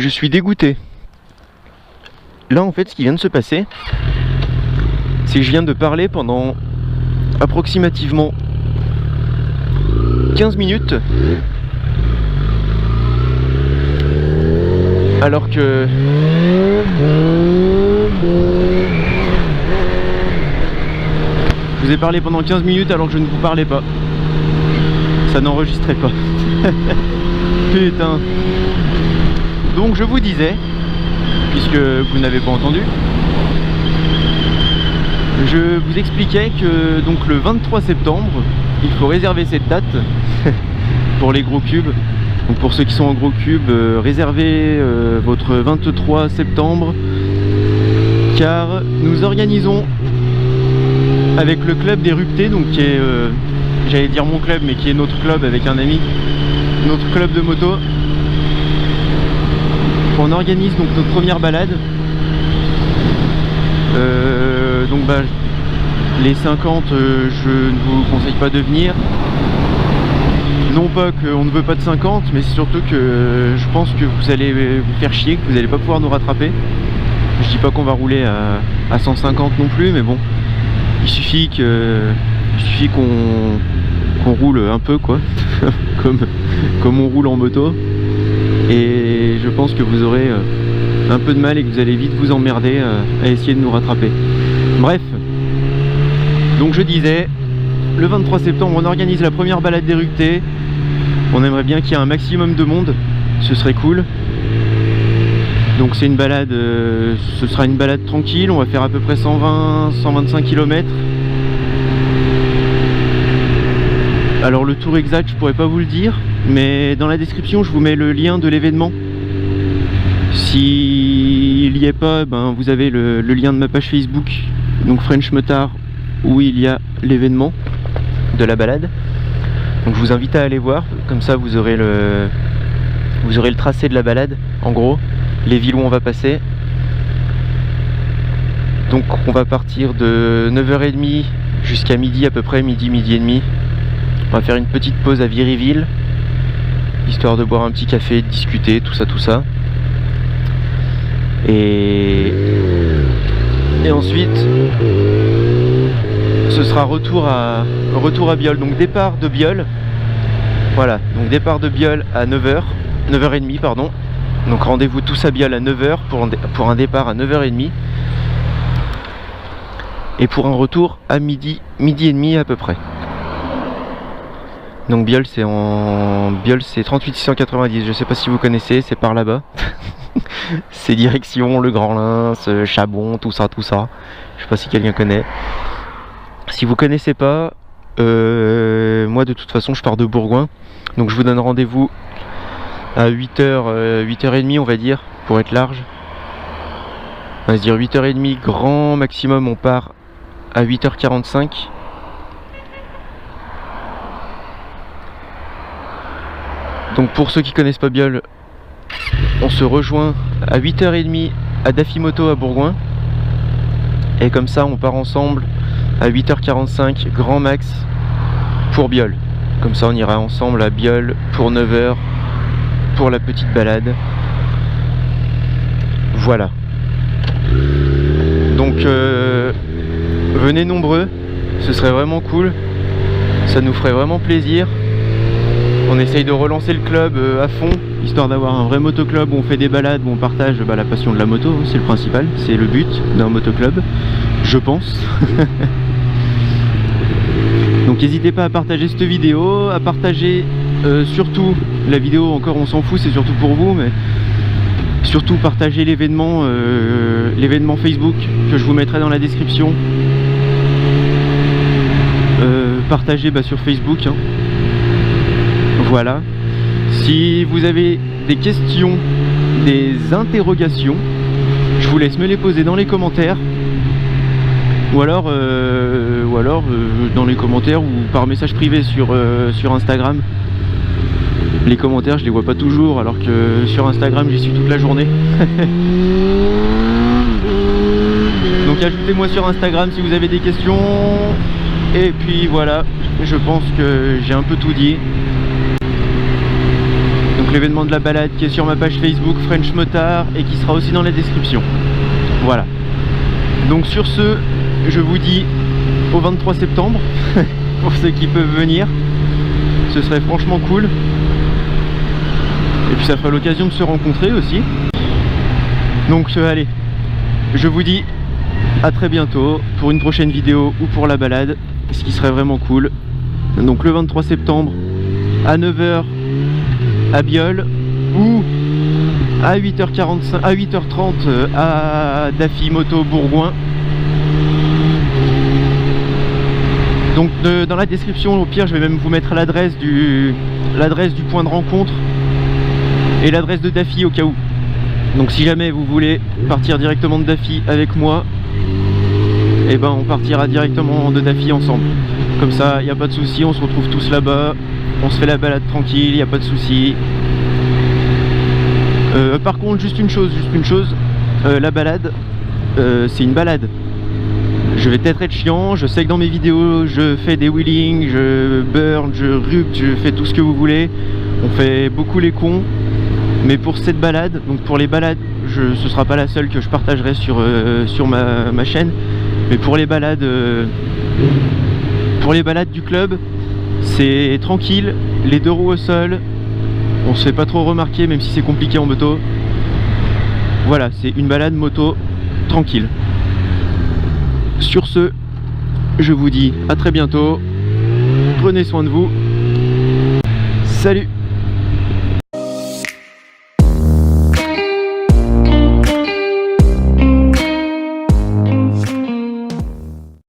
je suis dégoûté. Là en fait ce qui vient de se passer, c'est que je viens de parler pendant approximativement 15 minutes alors que je vous ai parlé pendant 15 minutes alors que je ne vous parlais pas. Ça n'enregistrait pas. Putain. Donc je vous disais, puisque vous n'avez pas entendu, je vous expliquais que donc le 23 septembre, il faut réserver cette date pour les gros cubes. Donc pour ceux qui sont en gros cubes, réservez votre 23 septembre, car nous organisons avec le club d'Érupté, donc qui est, j'allais dire mon club, mais qui est notre club avec un ami, notre club de moto. On organise donc notre première balade. Donc bah, les 50, je ne vous conseille pas de venir. Non pas qu'on ne veut pas de 50, mais c'est surtout que je pense que vous allez vous faire chier, que vous n'allez pas pouvoir nous rattraper. Je dis pas qu'on va rouler à 150 non plus, mais bon, il suffit qu'on roule un peu quoi, comme on roule en moto. Et je pense que vous aurez un peu de mal et que vous allez vite vous emmerder à essayer de nous rattraper. Bref, donc je disais, le 23 septembre on organise la première balade d'Érupté. On aimerait bien qu'il y ait un maximum de monde, ce serait cool. Donc c'est une balade, ce sera une balade tranquille, on va faire à peu près 120-125 km. Alors le tour exact je pourrais pas vous le dire, mais dans la description je vous mets le lien de l'événement. S'il n'y est pas, ben, vous avez le lien de ma page Facebook, donc French Motard, où il y a l'événement de la balade. Donc je vous invite à aller voir, comme ça vous aurez le tracé de la balade, en gros, les villes où on va passer. Donc on va partir de 9h30 jusqu'à midi à peu près, midi et demi. On va faire une petite pause à Viryville, histoire de boire un petit café, de discuter, tout ça. Et ensuite, ce sera retour à Biol, donc départ de Biol. Voilà, donc départ de Biol à 9h30 pardon. Donc rendez-vous tous à Biol à 9h pour un départ à 9h30. Et pour un retour à midi et demi à peu près. Donc Biol c'est 38690, je sais pas si vous connaissez, c'est par là-bas. C'est direction Le Grand Lens, Chabon, tout ça. Je sais pas si quelqu'un connaît. Si vous connaissez pas, moi de toute façon je pars de Bourgoin. Donc je vous donne rendez-vous à 8h, 8h30 on va dire, pour être large. On va se dire 8h30 grand maximum, on part à 8h45. Donc pour ceux qui connaissent pas Biol, on se rejoint à 8h30 à Dafimoto à Bourgoin. Et comme ça on part ensemble à 8h45 grand max pour Biol. Comme ça on ira ensemble à Biol pour 9h pour la petite balade. Voilà. Donc venez nombreux, ce serait vraiment cool. Ça nous ferait vraiment plaisir. On essaye de relancer le club à fond, histoire d'avoir un vrai motoclub où on fait des balades, où on partage la passion de la moto, c'est le principal, c'est le but d'un motoclub, je pense. Donc n'hésitez pas à partager cette vidéo, à partager surtout la vidéo, encore on s'en fout, c'est surtout pour vous, mais surtout partagez l'événement Facebook que je vous mettrai dans la description. Partagez sur Facebook, hein. Voilà. Si vous avez des questions, des interrogations, je vous laisse me les poser dans les commentaires. Ou alors dans les commentaires ou par message privé sur Instagram. Les commentaires je les vois pas toujours, alors que sur Instagram j'y suis toute la journée. Donc ajoutez-moi sur Instagram si vous avez des questions. Et puis voilà, je pense que j'ai un peu tout dit. Donc Donc l'événement de la balade qui est sur ma page Facebook French Motard et qui sera aussi dans la description. Voilà. Donc sur ce, je vous dis au 23 septembre pour ceux qui peuvent venir. Ce serait franchement cool. Et puis ça fera l'occasion de se rencontrer aussi. Donc allez, je vous dis à très bientôt pour une prochaine vidéo ou pour la balade, ce qui serait vraiment cool. Donc le 23 septembre à 9 h à Biol ou à 8h45, à 8h30 à Daffy Moto Bourgoin. Donc dans la description, au pire, je vais même vous mettre l'adresse du point de rencontre et l'adresse de Daffy au cas où. Donc si jamais vous voulez partir directement de Daffy avec moi, et ben on partira directement de Daffy ensemble. Comme ça, il n'y a pas de souci, on se retrouve tous là-bas, on se fait la balade tranquille, il n'y a pas de souci. Par contre, juste une chose, la balade, c'est une balade. Je vais peut-être être chiant, je sais que dans mes vidéos, je fais des wheelings, je burn, je rupt, je fais tout ce que vous voulez. On fait beaucoup les cons. Mais pour cette balade, donc pour les balades, ce sera pas la seule que je partagerai sur ma chaîne. Mais pour les balades du club, c'est tranquille, les 2 roues au sol, on se fait pas trop remarquer même si c'est compliqué en moto. Voilà, c'est une balade moto tranquille. Sur ce, je vous dis à très bientôt, prenez soin de vous, salut!